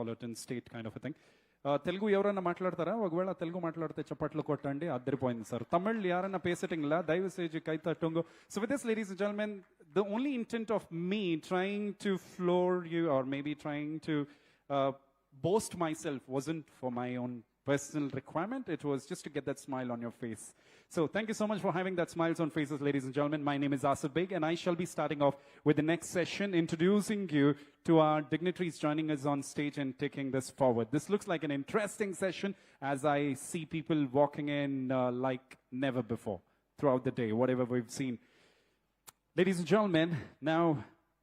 metropolitan state kind of a thing. Telugu ఎవరైనా మాట్లాడతారా? ఒకవేళ తెలుగు మాట్లాడితే చప్పట్లు కొట్టండి. అద్దరిపోయింది సార్. తమిళ్ యారన్నా పేసటింగ్లా దయవుసేసి కై తట్టుంగు. So with this, ladies and gentlemen, the only intent of me trying to floor you or maybe trying to boast myself wasn't for my own personal requirement. It was just to get that smile on your face. So thank you so much for having that smiles on faces, ladies and gentlemen. My name is Asif Beg, and I shall be starting off with the next session, introducing you to our dignitaries joining us on stage and taking this forward. This looks like an interesting session as I see people walking in like never before throughout the day, whatever we've seen. Ladies and gentlemen, now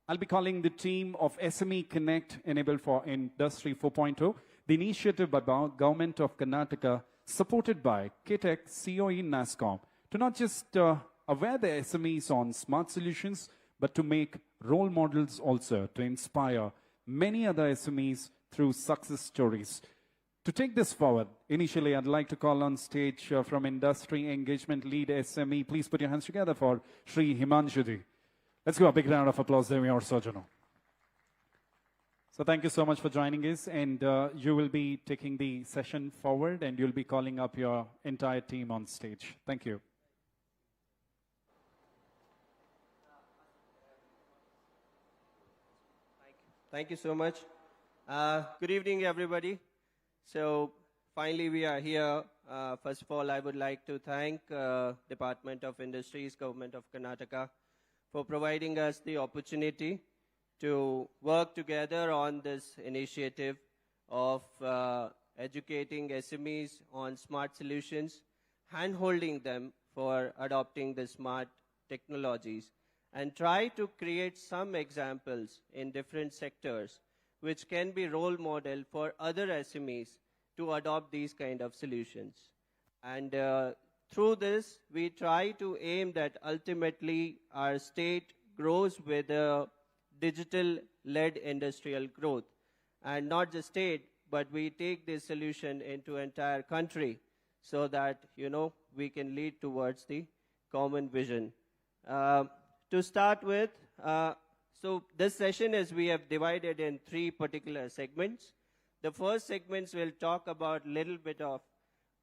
I'll be calling the team of SME Connect enabled for Industry 4.0, the initiative by the Government of Karnataka, supported by KTEC, COE, NASCOM, to not just aware the SMEs on smart solutions, but to make role models also to inspire many other SMEs through success stories. To take this forward, initially I'd like to call on stage from Industry Engagement Lead SME. Please put your hands together for Shri Himanshudi. Let's give a big round of applause there, our Sojono. So thank you so much for joining us, and you will be taking the session forward and you'll be calling up your entire team on stage. Thank you. Thank you so much. Good evening, everybody. So finally we are here. First of all, I would like to thank Department of Industries, Government of Karnataka, for providing us the opportunity to work together on this initiative of educating SMEs on smart solutions, hand-holding them for adopting the smart technologies, and try to create some examples in different sectors which can be role model for other SMEs to adopt these kind of solutions. And through this, we try to aim that ultimately our state grows with a digital-led industrial growth. And not just state, but we take this solution into entire country so that, we can lead towards the common vision. To start with, so this session is we have divided in 3 particular segments. The first segments will talk about a little bit of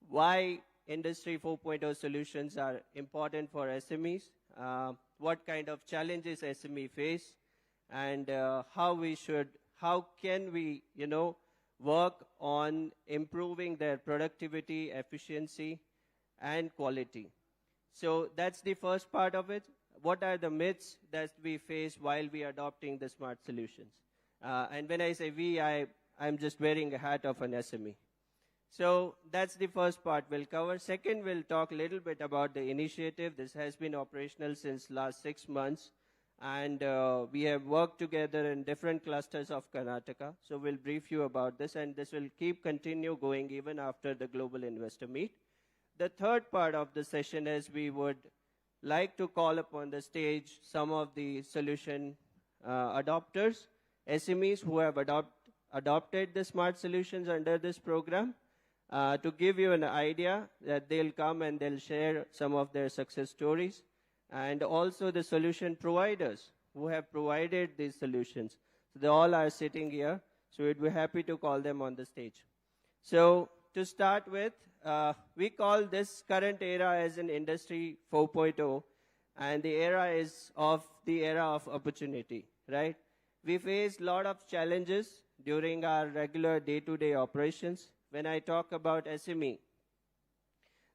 why Industry 4.0 solutions are important for SMEs, what kind of challenges SME face, and how can we, work on improving their productivity, efficiency, and quality. So that's the first part of it. What are the myths that we face while we are adopting the smart solutions? And when I say we, I'm just wearing a hat of an SME. So that's the first part we'll cover. Second, we'll talk a little bit about the initiative. This has been operational since last 6 months. And we have worked together in different clusters of Karnataka. So we'll brief you about this, and this will continue going even after the Global Investor Meet. The third part of the session is we would like to call upon the stage some of the solution adopters, SMEs who have adopted the smart solutions under this program, to give you an idea that they'll come and they'll share some of their success stories. And also the solution providers who have provided these solutions. So they all are sitting here. So we'd be happy to call them on the stage. So to start with, we call this current era as an Industry 4.0. And the era is the era of opportunity, right? We face a lot of challenges during our regular day-to-day operations. When I talk about SME,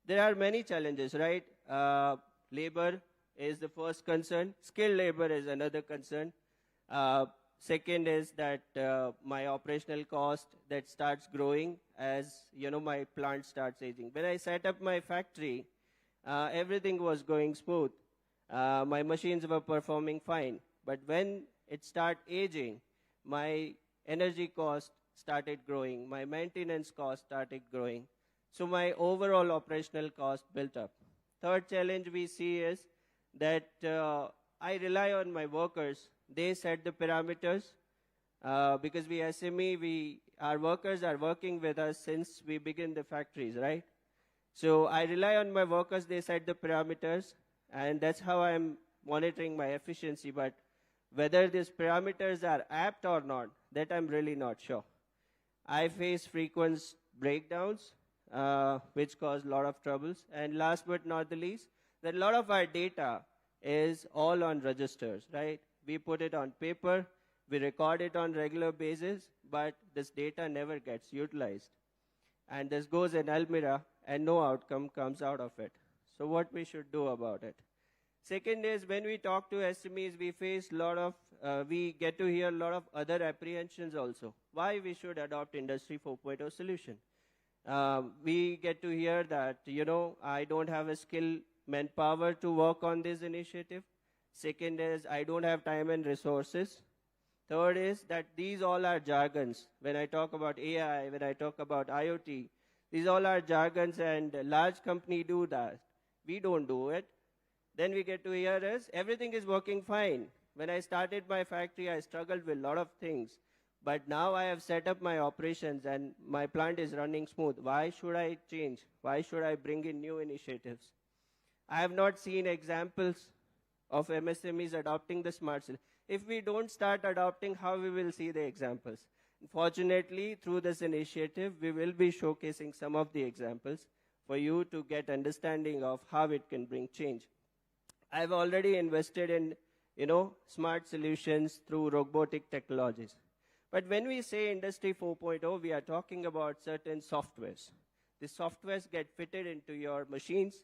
there are many challenges, right? Labor is the first concern. Skilled labor is another concern. Second is that my operational cost that starts growing as, my plant starts aging. When I set up my factory, everything was going smooth. My machines were performing fine. But when it started aging, my energy cost started growing. My maintenance cost started growing. So my overall operational cost built up. Third challenge we see is that I rely on my workers. They set the parameters. Because we SME, our workers are working with us since we begin the factories, right? So I rely on my workers. They set the parameters. And that's how I'm monitoring my efficiency. But whether these parameters are apt or not, that I'm really not sure. I face frequent breakdowns, which cause a lot of troubles. And last but not the least, that a lot of our data is all on registers, right? We put it on paper, we record it on regular basis, but this data never gets utilized. And this goes in Almira, and no outcome comes out of it. So what we should do about it? Second is, when we talk to SMEs, we face a lot of, we get to hear a lot of other apprehensions also. Why we should adopt Industry 4.0 solution? We get to hear that, I don't have a skilled manpower to work on this initiative. Second is, I don't have time and resources. Third is that these all are jargons. When I talk about AI, when I talk about IoT, these all are jargons, and large company do that. We don't do it. Then we get to hear is, everything is working fine. When I started my factory, I struggled with a lot of things. But now I have set up my operations and my plant is running smooth. Why should I change? Why should I bring in new initiatives? I have not seen examples of MSMEs adopting the smart city. If we don't start adopting, how we will see the examples? Fortunately, through this initiative, we will be showcasing some of the examples for you to get understanding of how it can bring change. I've already invested in, smart solutions through robotic technologies. But when we say Industry 4.0, we are talking about certain softwares. The softwares get fitted into your machines,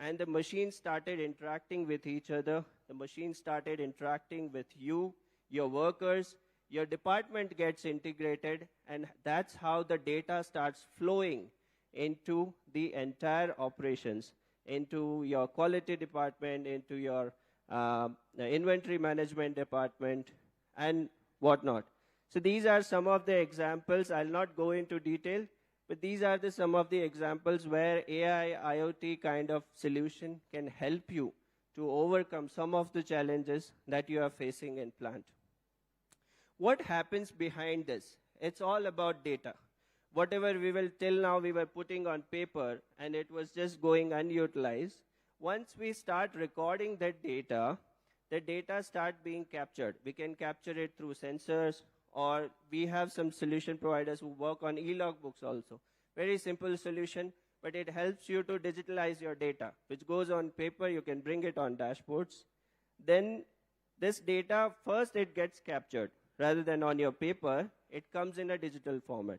and the machines started interacting with each other. The machines started interacting with you, your workers, your department gets integrated, and that's how the data starts flowing into the entire operations, into your quality department, into your inventory management department, and whatnot. So these are some of the examples. I'll not go into detail, but these are some of the examples where AI, IoT kind of solution can help you to overcome some of the challenges that you are facing in plant. What happens behind this? It's all about data. Whatever we will till now we were putting on paper and it was just going unutilized. Once we start recording that data, the data start being captured. We can capture it through sensors, or we have some solution providers who work on e-log books also. Very simple solution, but it helps you to digitalize your data, which goes on paper. You can bring it on dashboards. Then this data, first it gets captured. Rather than on your paper, it comes in a digital format.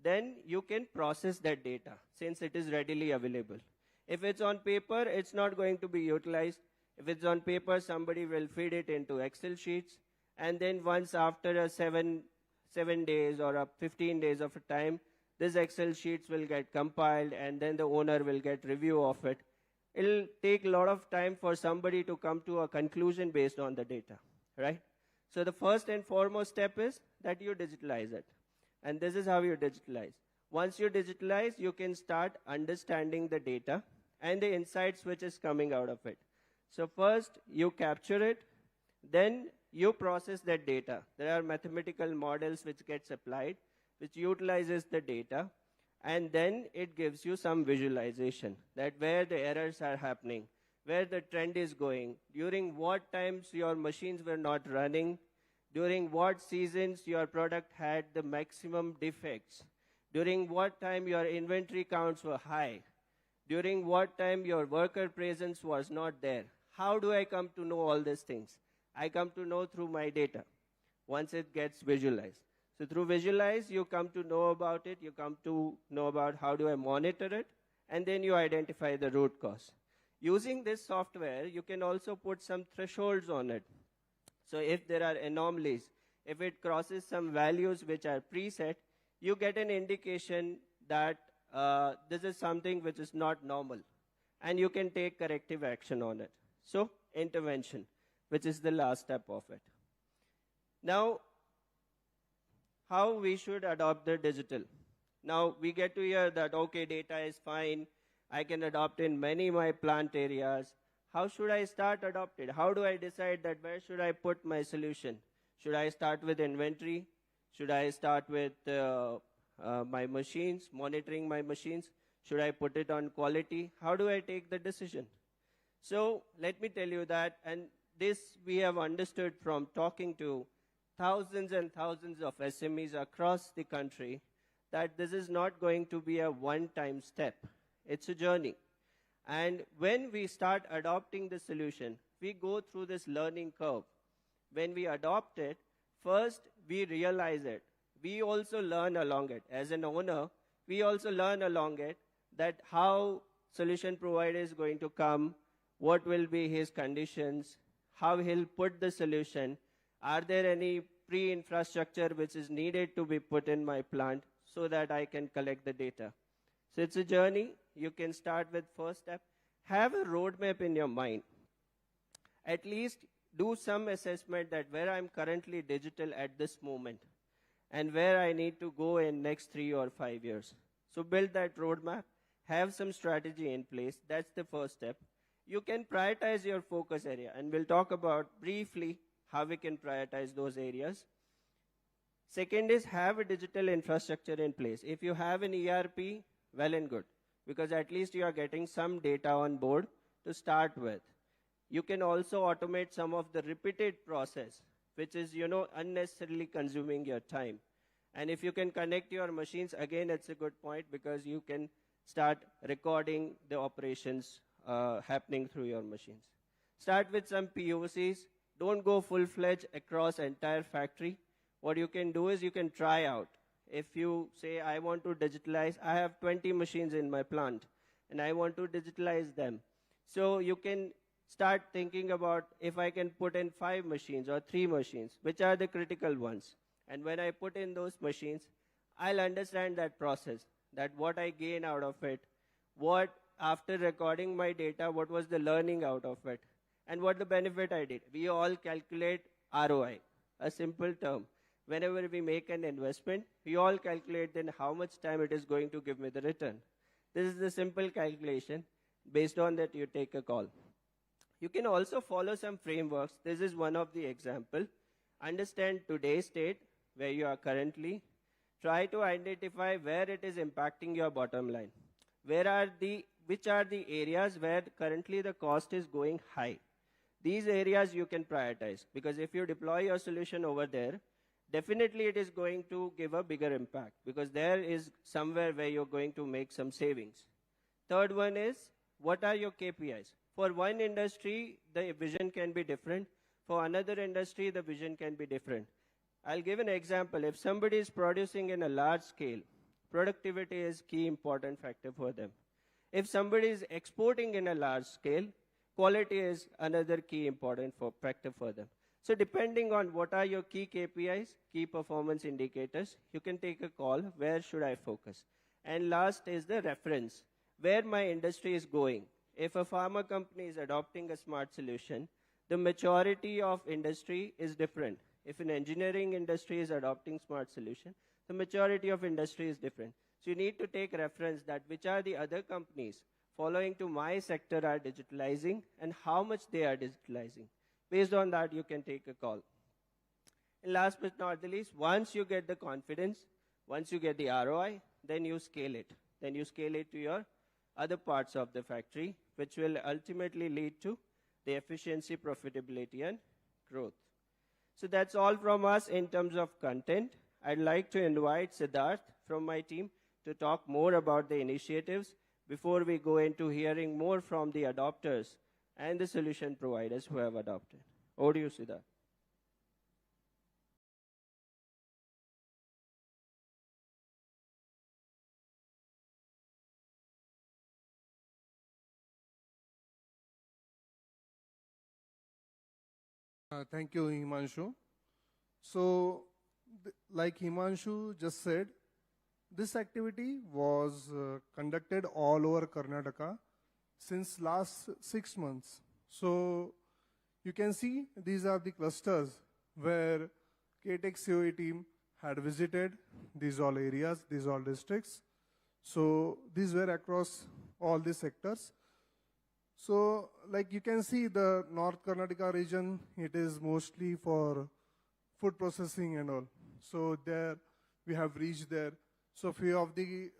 Then you can process that data since it is readily available. If it's on paper, it's not going to be utilized. If it's on paper, somebody will feed it into Excel sheets. And then once after a 7 days or a 15 days of a time, this Excel sheets will get compiled and then the owner will get review of it. It'll take a lot of time for somebody to come to a conclusion based on the data, right? So the first and foremost step is that you digitalize it. And this is how you digitalize. Once you digitalize, you can start understanding the data and the insights which is coming out of it. So first, you capture it, then you process that data. There are mathematical models which gets applied, which utilizes the data, and then it gives you some visualization that where the errors are happening, where the trend is going, during what times your machines were not running, during what seasons your product had the maximum defects, during what time your inventory counts were high, during what time your worker presence was not there. How do I come to know all these things? I come to know through my data once it gets visualized. So through visualize, you come to know about it, you come to know about how do I monitor it, and then you identify the root cause. Using this software, you can also put some thresholds on it. So if there are anomalies, if it crosses some values which are preset, you get an indication that this is something which is not normal, and you can take corrective action on it. So intervention, which is the last step of it. Now, how we should adopt the digital. Now, we get to hear that, okay, data is fine. I can adopt in many my plant areas. How should I start adopting? How do I decide that where should I put my solution? Should I start with inventory? Should I start with my machines, monitoring my machines? Should I put it on quality? How do I take the decision? So let me tell you that, and this we have understood from talking to thousands and thousands of SMEs across the country, that this is not going to be a one-time step. It's a journey. And when we start adopting the solution, we go through this learning curve. When we adopt it, first we realize it. We also learn along it. As an owner, we also learn along it that how solution provider is going to come, what will be his conditions, how he'll put the solution, are there any pre-infrastructure which is needed to be put in my plant so that I can collect the data. So it's a journey. You can start with first step. Have a roadmap in your mind. At least do some assessment that where I'm currently digital at this moment and where I need to go in next 3 or 5 years. So build that roadmap, have some strategy in place. That's the first step. You can prioritize your focus area, and we'll talk about briefly how we can prioritize those areas. Second is have a digital infrastructure in place. If you have an ERP, well and good, because at least you are getting some data on board to start with. You can also automate some of the repeated process, which is, unnecessarily consuming your time. And if you can connect your machines, again, it's a good point because you can start recording the operations happening through your machines. Start with some POCs. Don't go full-fledged across entire factory. What you can do is you can try out. If you say, I want to digitalize, I have 20 machines in my plant, and I want to digitalize them. So you can start thinking about if I can put in 5 machines or 3 machines, which are the critical ones. And when I put in those machines, I'll understand that process, that what I gain out of it, what after recording my data, what was the learning out of it, and what the benefit I did. We all calculate ROI, a simple term. Whenever we make an investment, we all calculate then how much time it is going to give me the return. This is the simple calculation. Based on that, you take a call. You can also follow some frameworks. This is one of the example. Understand today's state, where you are currently. Try to identify where it is impacting your bottom line. Which are the areas where currently the cost is going high? These areas you can prioritize, because if you deploy your solution over there, definitely it is going to give a bigger impact, because there is somewhere where you're going to make some savings. Third one is, what are your KPIs? For one industry, the vision can be different. For another industry, the vision can be different. I'll give an example. If somebody is producing in a large scale, productivity is key important factor for them. If somebody is exporting in a large scale, quality is another key important factor for them. So depending on what are your key KPIs, key performance indicators, you can take a call, where should I focus? And last is the reference, where my industry is going. If a pharma company is adopting a smart solution, the maturity of industry is different. If an engineering industry is adopting smart solution, the maturity of industry is different. So you need to take reference that which are the other companies following to my sector are digitalizing and how much they are digitalizing. Based on that, you can take a call. And last but not the least, once you get the confidence, once you get the ROI, then you scale it. Then you scale it to your other parts of the factory, which will ultimately lead to the efficiency, profitability, and growth. So that's all from us in terms of content. I'd like to invite Siddharth from my team to talk more about the initiatives before we go into hearing more from the adopters and the solution providers who have adopted. Over to you, Siddharth. Thank you, Himanshu. So, like Himanshu just said, this activity was conducted all over Karnataka since last 6 months. So, you can see these are the clusters where KTech COE team had visited these all areas, these all districts. So, these were across all the sectors. So, like you can see, the North Karnataka region, it is mostly for food processing and all. So there, we have reached there. So few of the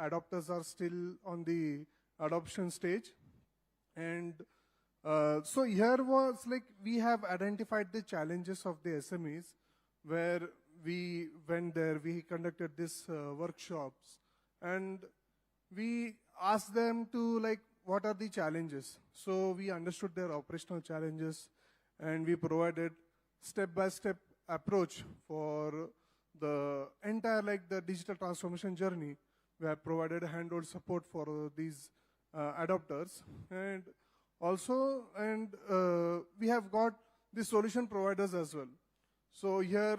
adopters are still on the adoption stage. And so here was like, we have identified the challenges of the SMEs, where we went there, we conducted these workshops, and we asked them to like, what are the challenges? So we understood their operational challenges, and we provided step-by-step approach for the entire like the digital transformation journey. We have provided handhold support for these adopters, and also, we have got the solution providers as well. So here,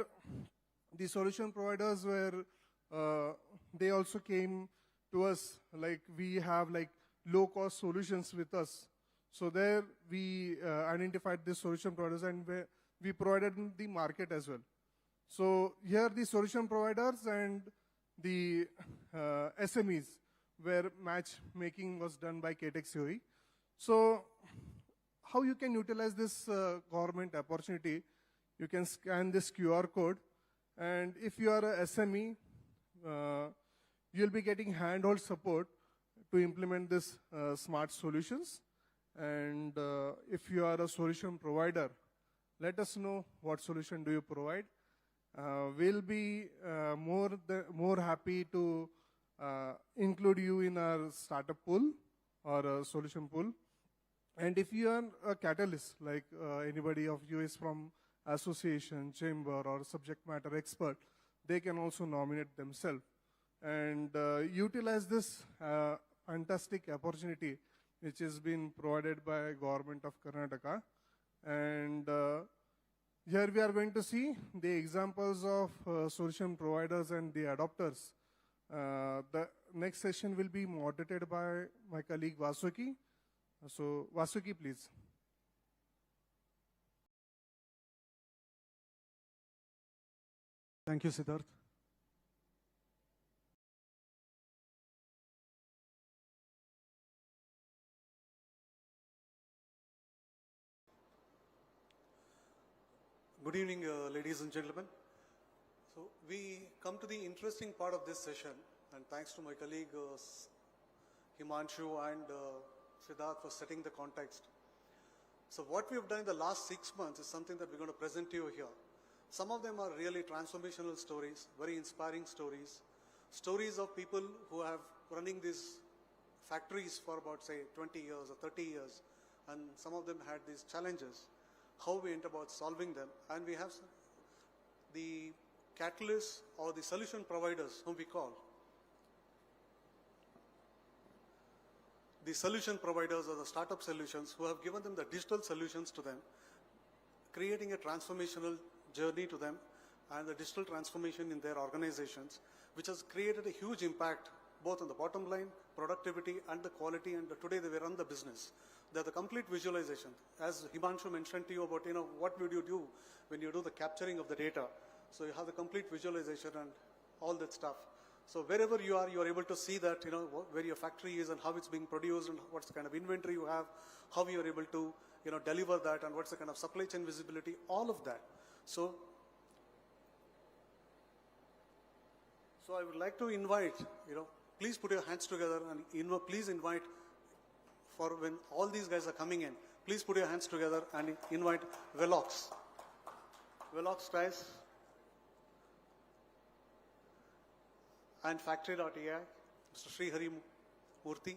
the solution providers were, they also came to us, like we have like low-cost solutions with us. So there we identified the solution providers, and we provided in the market as well. So here the solution providers and the SMEs where matchmaking was done by KTech COE. So how you can utilize this government opportunity? You can scan this QR code, and if you are a SME, you'll be getting handhold support to implement this smart solutions. And if you are a solution provider, let us know what solution do you provide. We'll be more happy to include you in our startup pool or a solution pool. And if you are a catalyst, like anybody of you is from association, chamber, or subject matter expert, they can also nominate themselves and utilize this fantastic opportunity which has been provided by government of Karnataka. And here we are going to see the examples of solution providers and the adopters. The next session will be moderated by my colleague Vasuki. So Vasuki, please. Thank you, Siddharth. Good evening, ladies and gentlemen. So we come to the interesting part of this session, and thanks to my colleague Himanshu and Siddharth for setting the context. So what we have done in the last 6 months is something that we're going to present to you here. Some of them are really transformational stories, very inspiring stories, stories of people who have running these factories for about, say, 20 years or 30 years, and some of them had these challenges, how we went about solving them. And we have the catalysts or the solution providers whom we call. The solution providers or the startup solutions who have given them the digital solutions to them, creating a transformational journey to them and the digital transformation in their organizations, which has created a huge impact both on the bottom line, productivity, and the quality, and today they run the business. They're the complete visualization. As Himanshu mentioned to you about, what would you do when you do the capturing of the data? So you have the complete visualization and all that stuff. So wherever you are able to see that, where your factory is and how it's being produced and what's the kind of inventory you have, how you are able to, deliver that, and what's the kind of supply chain visibility, all of that. So I would like to invite, please put your hands together and please invite, for when all these guys are coming in, please put your hands together and invite Velox. Velox guys and Factory.ai, Mr. Sri Hari Murthy.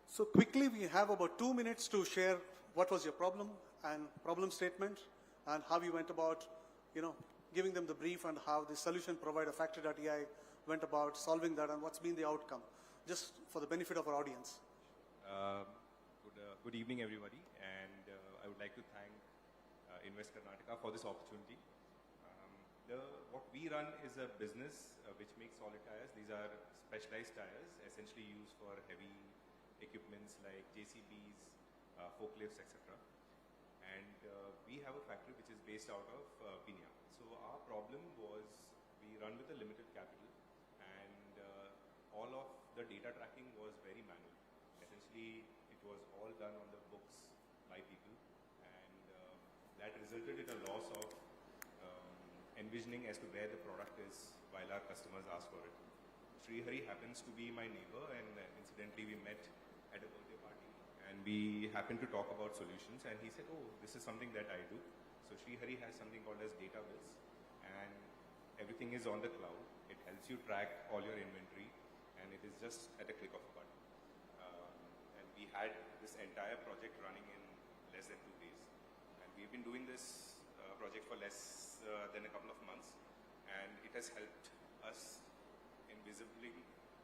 So quickly, we have about 2 minutes to share what was your problem and problem statement and how you went about, giving them the brief and how the solution provider Factory.ai went about solving that and what's been the outcome, just for the benefit of our audience. Good evening, everybody, and I would like to thank Invest Karnataka for this opportunity. What we run is a business which makes solid tires. These are specialized tires, essentially used for heavy equipments like JCBs, forklifts, etc. And we have a factory which is based out of Pinya. So our problem was we run with a limited capital, and all of the data tracking was very manual. Essentially, it was all done on the books by people, and that resulted in a loss of envisioning as to where the product is while our customers ask for it. Sri Hari happens to be my neighbor, and incidentally we met at a birthday party and we happened to talk about solutions, and he said, oh, this is something that I do. So Sri Hari has something called as database, and everything is on the cloud. It helps you track all your inventory, and it is just at a click of a button. And we had this entire project running in less than 2 days, and we've been doing this project for less than a couple of months, and it has helped us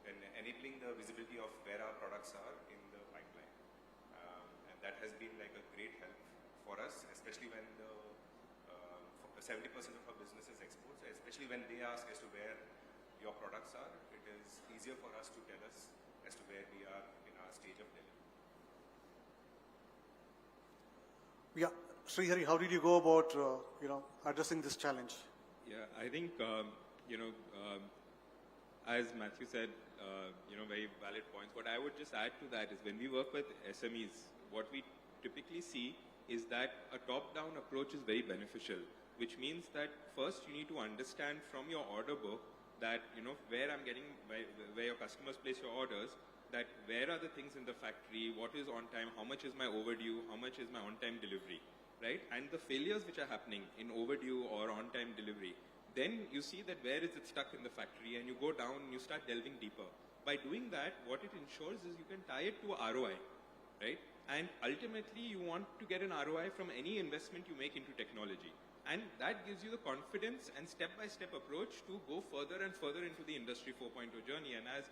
in enabling the visibility of where our products are in the pipeline. And that has been like a great help for us, especially when 70% of our business is exports, especially when they ask as to where your products are, it is easier for us to tell us as to where we are in our stage of delivery. Yeah, Srihari, how did you go about, addressing this challenge? Yeah, I think, as Matthew said, very valid points. What I would just add to that is when we work with SMEs, what we typically see is that a top-down approach is very beneficial, which means that first you need to understand from your order book that, where your customers place your orders, that where are the things in the factory, what is on time, how much is my overdue, how much is my on-time delivery, right? And the failures which are happening in overdue or on-time delivery, then you see that where is it stuck in the factory, and you go down and you start delving deeper. By doing that, what it ensures is you can tie it to a ROI, right? And ultimately, you want to get an ROI from any investment you make into technology. And that gives you the confidence and step-by-step approach to go further and further into the Industry 4.0 journey. And as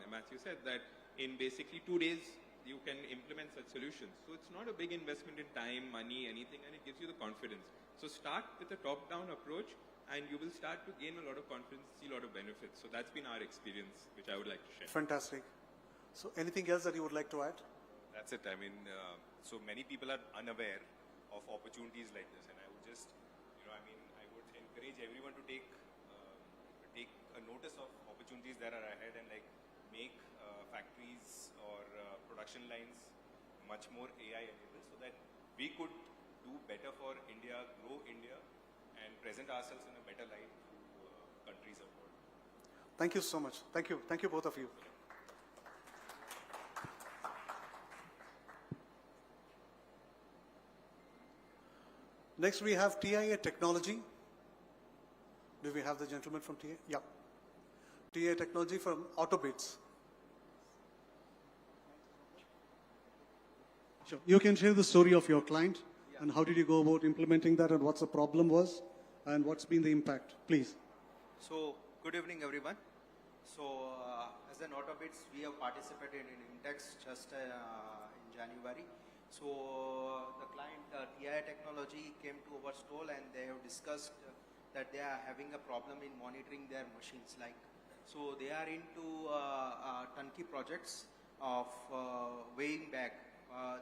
Matthew said, that in basically 2 days, you can implement such solutions. So it's not a big investment in time, money, anything, and it gives you the confidence. So start with a top-down approach, and you will start to gain a lot of confidence, see a lot of benefits. So that's been our experience, which I would like to share. Fantastic. So anything else that you would like to add? That's it. I mean, so many people are unaware of opportunities like this, and I would just, I would encourage everyone to take a notice of opportunities that are ahead and make factories or production lines much more AI enabled, so that we could do better for India, grow India, and present ourselves in a better light to countries abroad. Thank you so much. Thank you. Thank you, both of you. Next, we have TIA Technology. Do we have the gentleman from TIA? Yeah. TIA Technology from Autobits. Sure. You can share the story of your client and how did you go about implementing that and what's the problem was and what's been the impact, please. So, good evening everyone. So, as an Autobits, we have participated in Intex just in January. So, the client TI Technology came to our stall and they have discussed that they are having a problem in monitoring their machines. So, they are into turnkey projects of weighing bag,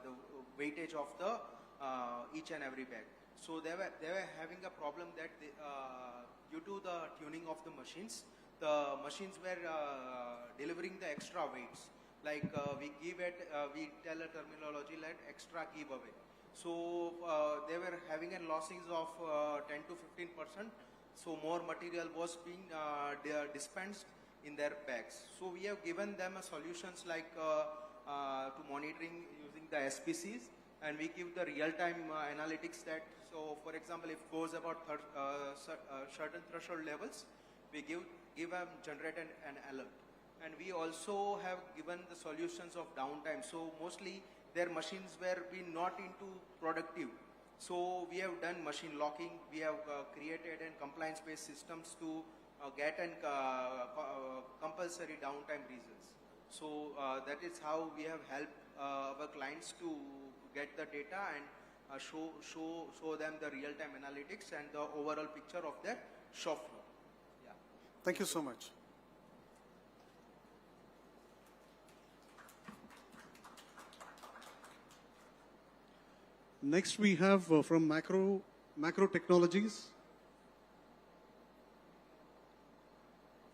the weightage of the each and every bag. So they were having a problem that due to the tuning of the machines were delivering the extra weights. We tell a terminology like extra giveaway. So they were having a losses of 10 to 15%. So more material was being dispensed in their bags. So we have given them a solutions to monitoring using the SPCs, and we give the real-time analytics that, so for example, if it goes about certain threshold levels, we generate an alert. And we also have given the solutions of downtime. So mostly their machines were being not into productive. So we have done machine locking. We have created compliance-based systems to get compulsory downtime reasons. So that is how we have helped our clients to get the data and show them the real-time analytics and the overall picture of their shop floor. Yeah. Thank you so much. Next we have from Macro Technologies,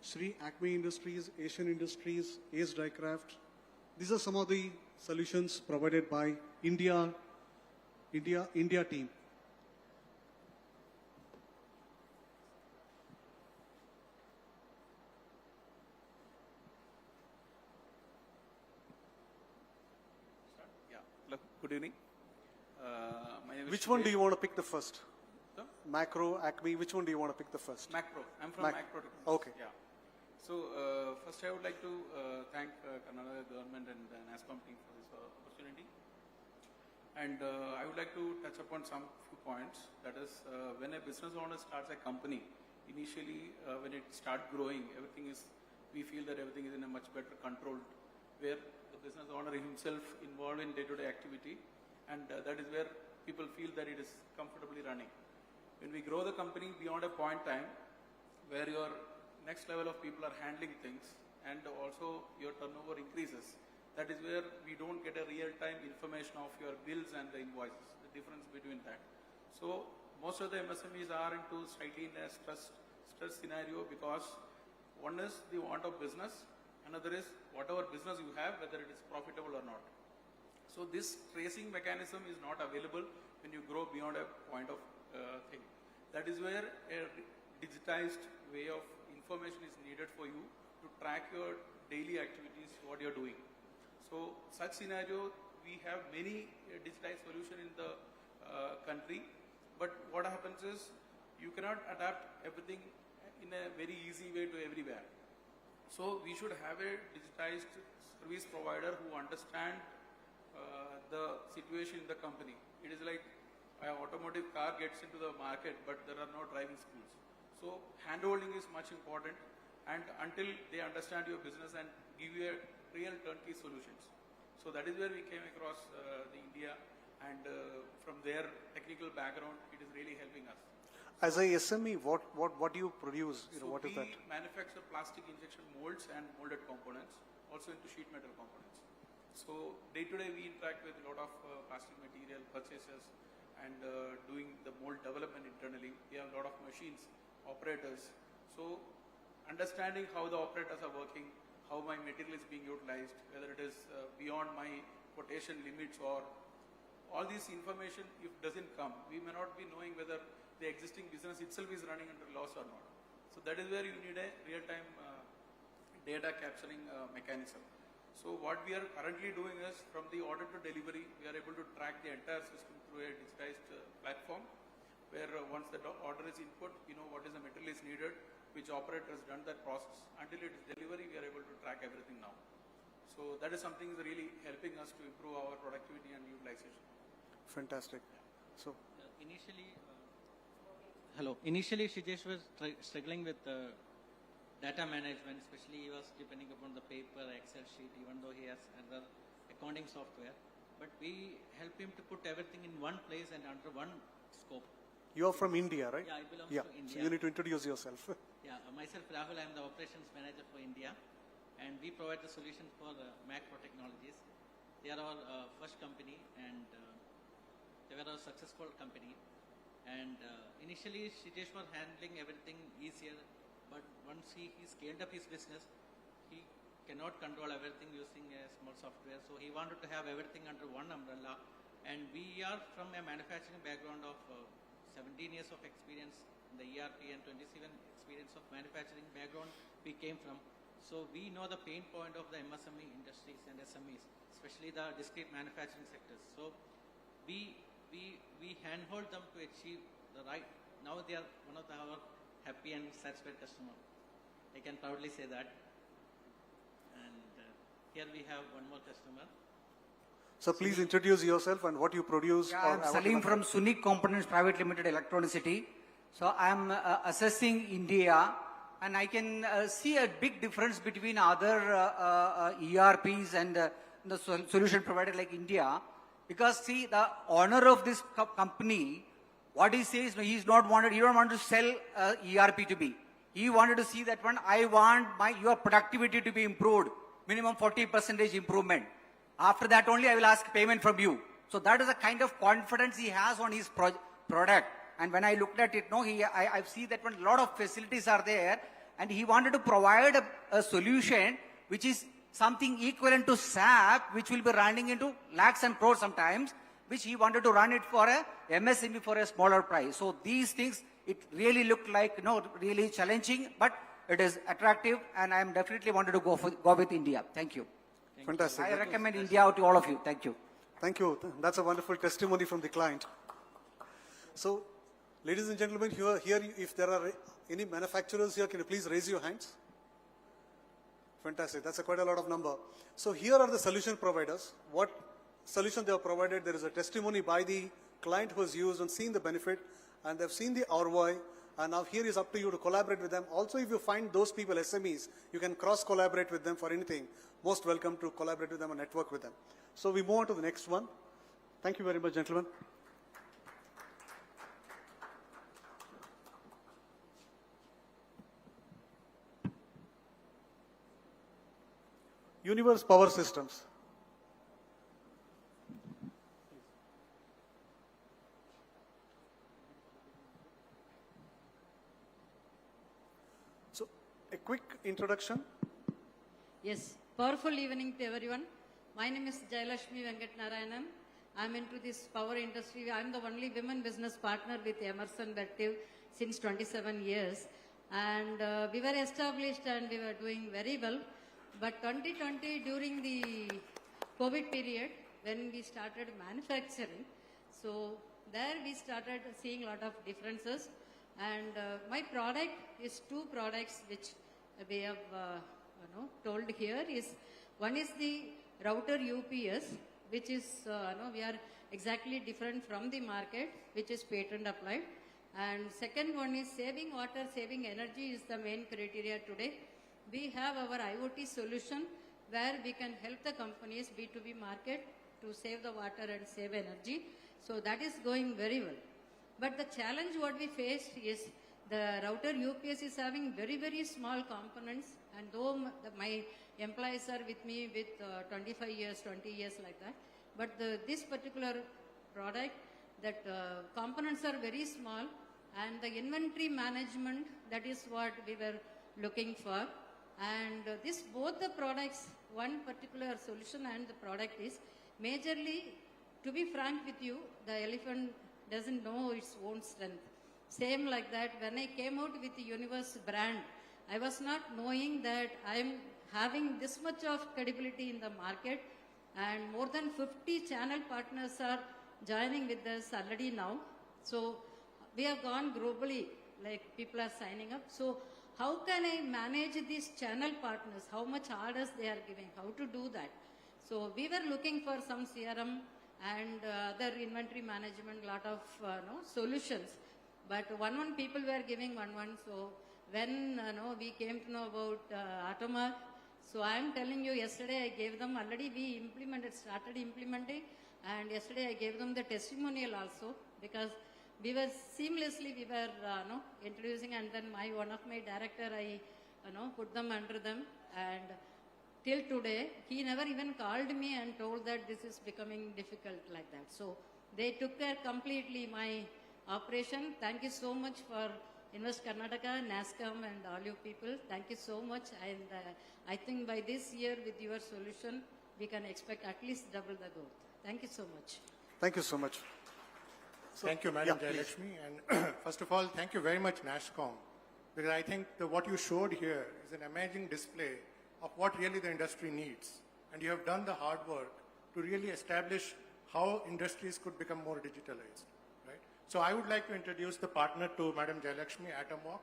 Sri Acme Industries, Asian Industries, Ace Diecraft. These are some of the solutions provided by India team. Good evening. My name is Which one do Shivesh. you want to pick the first? Sir? Macro, Acme, which one do you want to pick the first? Macro. I'm from Mac- Macro. okay. Yeah. So first, I would like to thank Karnataka government and NASCOM team for this opportunity. And I would like to touch upon some few points. That is, when a business owner starts a company, initially when it starts growing, we feel that everything is in a much better control, where the business owner himself involved in day-to-day activity, and that is where people feel that it is comfortably running. When we grow the company beyond a point time, where your next level of people are handling things, and also your turnover increases, that is where we don't get a real-time information of your bills and the invoices, the difference between that. So most of the MSMEs are into slightly in a stress scenario, because one is the want of business, another is whatever business you have, whether it is profitable or not. So this tracing mechanism is not available when you grow beyond a point of thing. That is where a digitized way of information is needed for you to track your daily activities, what you're doing. So such scenario, we have many digitized solution in the country, but what happens is you cannot adapt everything in a very easy way to everywhere. So we should have a digitized service provider who understand the situation in the company. It is like an automotive car gets into the market, but there are no driving schools. So handholding is much important, and until they understand your business and give you a real turnkey solutions. So that is where we came across the India, and from their technical background, it is really helping us. As a SME, what do you produce? So What is that? we manufacture plastic injection molds and molded components, also into sheet metal components. So day to day we interact with a lot of plastic material purchases and doing the mold development internally. We have a lot of machines, operators. So understanding how the operators are working, how my material is being utilized, whether it is beyond my quotation limits, or all this information, if doesn't come, we may not be knowing whether the existing business itself is running under loss or not. So that is where you need a real-time data capturing mechanism. So what we are currently doing is, from the order to delivery, we are able to track the entire system through a digitized platform, where once the order is input, we know what is the material is needed, which operator has done that process. Until it is delivery, we are able to track everything now. So that is something that is really helping us to improve our productivity and utilization. Fantastic. So Initially, Shijesh was struggling with data management, especially he was depending upon the paper, Excel sheet, even though he has other accounting software. But we help him to put everything in one place and under one scope. you are from India, right? Yeah, I belong Yeah. to India. So you need to introduce yourself. Yeah, myself, Rahul, I am the operations manager for India, and we provide the solution for Macro Technologies. They are our first company, and they were a successful company. And initially, Shijesh was handling everything easier, but once he scaled up his business, he cannot control everything using a small software. So he wanted to have everything under one umbrella. And we are from a manufacturing background of 17 years of experience in the ERP and 27 experience of manufacturing background we came from. So we know the pain point of the MSME industries and SMEs, especially the discrete manufacturing sectors. So we handhold them to achieve the right. Now they are one of our happy and satisfied customer. I can proudly say that. And here we have one more customer. So please introduce yourself and what you produce. Yeah, I'm Salim from Sunik Components Private Limited Electronicity. So I'm assessing India, and I can see a big difference between other ERPs and the solution provider like India. Because see, the owner of this company, what he says, he don't want to sell ERP to me. He wanted to see that one, I want your productivity to be improved, minimum 40% improvement. After that only I will ask payment from you. So that is the kind of confidence he has on his product. And when I looked at it, I see that one, a lot of facilities are there, and he wanted to provide a solution which is something equivalent to SAP, which will be running into lakhs and crores sometimes, which he wanted to run it for a MSME for a smaller price. So these things, it really looked like, really challenging, but it is attractive, and I am definitely wanted to go with India. Thank you. Fantastic. I recommend India to all of you. Thank you. Thank you. That's a wonderful testimony from the client. So, ladies and gentlemen, here, if there are any manufacturers here, can you please raise your hands? Fantastic. That's quite a lot of number. So here are the solution providers. What solution they have provided? There is a testimony by the client who has used and seen the benefit, and they've seen the ROI. And now here is up to you to collaborate with them. Also, if you find those people, SMEs, you can cross-collaborate with them for anything. Most welcome to collaborate with them and network with them. So we move on to the next one. Thank you very much, gentlemen. Universe Power Systems. So, a quick introduction. Yes, powerful evening to everyone. My name is Jayalashmi Venkat Narayanan. I'm into this power industry. I'm the only women business partner with Emerson Vertiv since 27 years. And we were established and we were doing very well. But 2020, during the COVID period, when we started manufacturing, so there we started seeing a lot of differences. And my product is two products which we have told here is, one is the router UPS, which is, we are exactly different from the market, which is patent applied. And second one is saving water, saving energy is the main criteria today. We have our IoT solution where we can help the companies B2B market to save the water and save energy. So that is going very well. But the challenge what we faced is the router UPS is having very, very small components, and though my employees are with me with 25 years, 20 years like that, but this particular product, that components are very small, and the inventory management, that is what we were looking for. And this both the products, one particular solution and the product is majorly, to be frank with you, the elephant doesn't know its own strength. Same like that, when I came out with the Universe brand, I was not knowing that I am having this much of credibility in the market, and more than 50 channel partners are joining with us already now. So we have gone globally, like people are signing up. So how can I manage these channel partners? How much orders they are giving? How to do that? So we were looking for some CRM and other inventory management, lot of solutions. But one people were giving one. So when we came to know about Automark, so I am telling you, yesterday I gave them, already we started implementing, and yesterday I gave them the testimonial also, because we were seamlessly, introducing, and then one of my director, I put them under them, and till today, he never even called me and told that this is becoming difficult like that. So they took care completely my operation. Thank you so much for Invest Karnataka, NASCOM, and all you people. Thank you so much. And I think by this year, with your solution, we can expect at least double the growth. Thank you so much. Thank you so much. So, thank you, Madam yeah, Jayalakshmi. And first of all, thank you very much, NASCOM, because I think what you showed here is an amazing display of what really the industry needs. And you have done the hard work to really establish how industries could become more digitalized. Right? So I would like to introduce the partner to Madam Jayalakshmi, Atomok.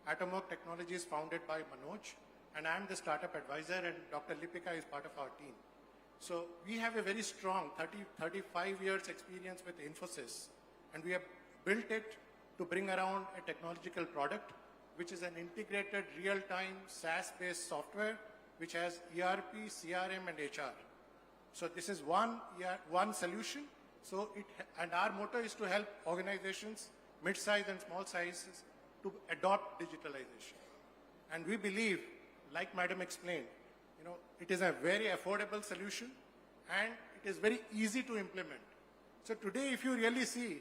Atomok Technology is founded by Manoj, and I am the startup advisor, and Dr. Lipika is part of our team. So we have a very strong 35 years experience with Infosys, and we have built it to bring around a technological product, which is an integrated real-time SaaS-based software, which has ERP, CRM, and HR. So this is one solution. So and our motto is to help organizations, mid-size and small sizes, to adopt digitalization. And we believe, like Madam explained, it is a very affordable solution, and it is very easy to implement. So today, if you really see,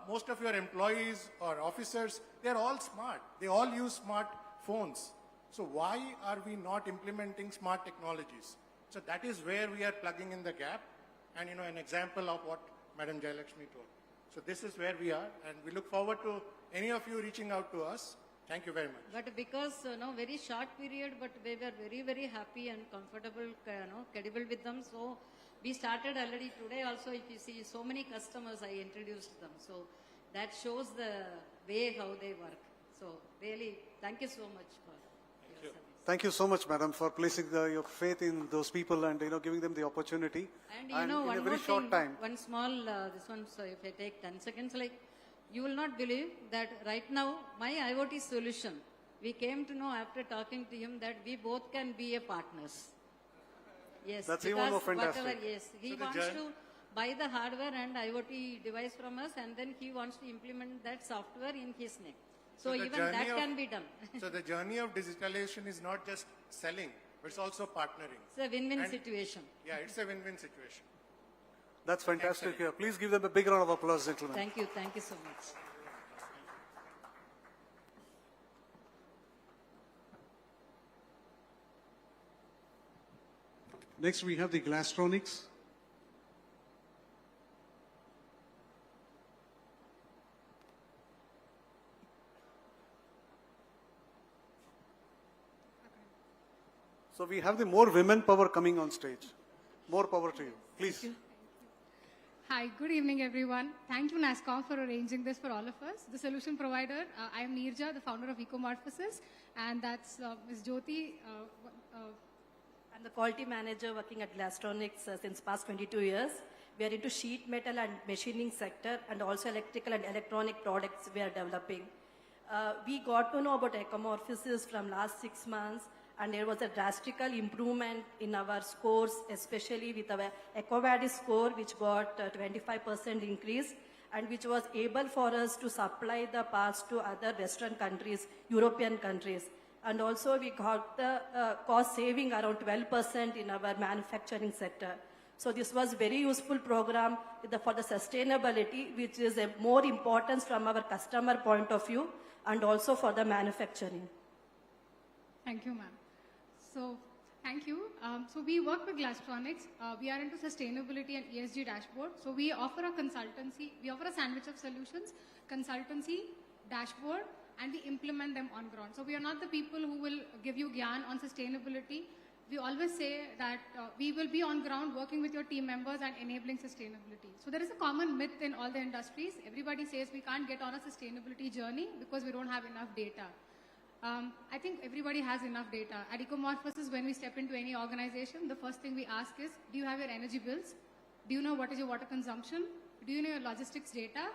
most of your employees or officers, they're all smart. They all use smart phones. So why are we not implementing smart technologies? So that is where we are plugging in the gap, and an example of what Madam Jayalakshmi told. So this is where we are, and we look forward to any of you reaching out to us. Thank you very much. But because, very short period, but we were very, very happy and comfortable, credible with them. So We started already today also, if you see so many customers, I introduced them. So that shows the way how they work. So really, thank you so much for your service. Thank you so much, madam, for placing your faith in those people and giving them the opportunity. And in one a more very short thing, time. one small, this one, so if I take 10 seconds, like, you will not believe that right now, my IoT solution, we came to know after talking to him that we both can be a partners. Yes, That's even more fantastic. whatever, yes, he So the wants to buy the hardware and IoT device from us, and then he wants to implement that software in his name. So the even journey that of- can be done. So the journey of digitalization is not just selling, but it's also partnering. It's a win-win And- situation. Yeah, it's a win-win situation. That's fantastic. Please give them a big round of applause, gentlemen. Thank you so much. Next, we have the Glasstronics. So we have the more women power coming on stage. More power to you. Please. Hi, good evening, everyone. Thank you, NASCOM, for arranging this for all of us. The solution provider, I am Neerja, the founder of Ecomorphosis, and that's Ms. Jyoti. I'm the quality manager working at Glasstronics since past 22 years. We are into sheet metal and machining sector, and also electrical and electronic products we are developing. We got to know about Ecomorphosis from last 6 months, and there was a drastical improvement in our scores, especially with our EcoVadis score, which got 25% increase, and which was able for us to supply the parts to other Western countries, European countries. And also we got the cost saving around 12% in our manufacturing sector. So this was very useful program for the sustainability, which is a more importance from our customer point of view, and also for the manufacturing. Thank you, ma'am. So, thank you. So we work with Glasstronics. We are into sustainability and ESG dashboard. So we offer a consultancy. We offer a sandwich of solutions, consultancy, dashboard, and we implement them on ground. So we are not the people who will give you gyan on sustainability. We always say that we will be on ground working with your team members and enabling sustainability. So there is a common myth in all the industries. Everybody says we can't get on a sustainability journey because we don't have enough data. I think everybody has enough data. At Ecomorphosis, when we step into any organization, the first thing we ask is, do you have your energy bills? Do you know what is your water consumption? Do you know your logistics data?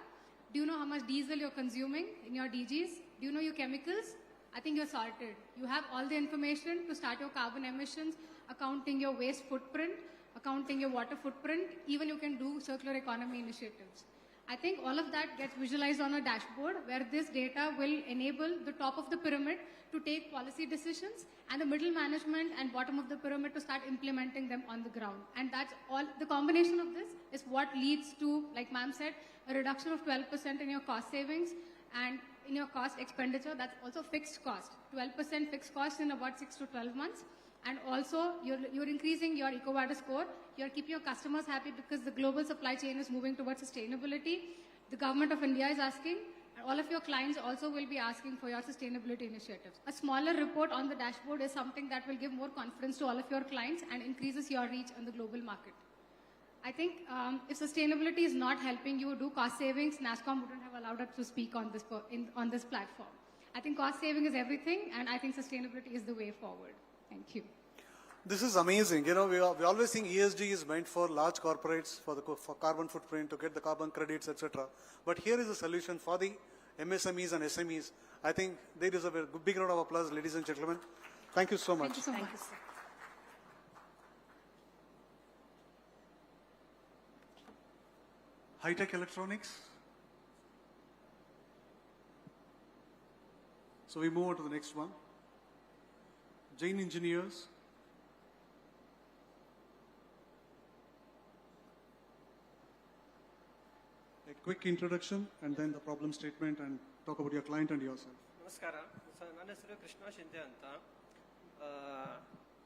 Do you know how much diesel you're consuming in your DGs? Do you know your chemicals? I think you're sorted. You have all the information to start your carbon emissions, accounting your waste footprint, accounting your water footprint. Even you can do circular economy initiatives. I think all of that gets visualized on a dashboard where this data will enable the top of the pyramid to take policy decisions and the middle management and bottom of the pyramid to start implementing them on the ground. And that's all, the combination of this is what leads to, like ma'am said, a reduction of 12% in your cost savings and in your cost expenditure. That's also fixed cost, 12% fixed cost in about 6 to 12 months. And also, you're increasing your EcoVadis score. You're keeping your customers happy because the global supply chain is moving towards sustainability. The government of India is asking, and all of your clients also will be asking for your sustainability initiatives. A smaller report on the dashboard is something that will give more confidence to all of your clients and increases your reach on the global market. I think if sustainability is not helping you do cost savings, NASCOM wouldn't have allowed us to speak on this platform. I think cost saving is everything, and I think sustainability is the way forward. Thank you. This is amazing. We always think ESG is meant for large corporates, for carbon footprint, to get the carbon credits, etc. But here is a solution for the MSMEs and SMEs. I think they deserve a big round of applause, ladies and gentlemen. Thank you so much. Thank you so much. High-tech electronics. So we move on to the next one. Jain Engineers. A quick introduction and then the problem statement and talk about your client and yourself. ನಮಸ್ಕಾರ ನನ್ನ ಹೆಸರು ಕೃಷ್ಣ ಶಿಂದೆ ಅಂತ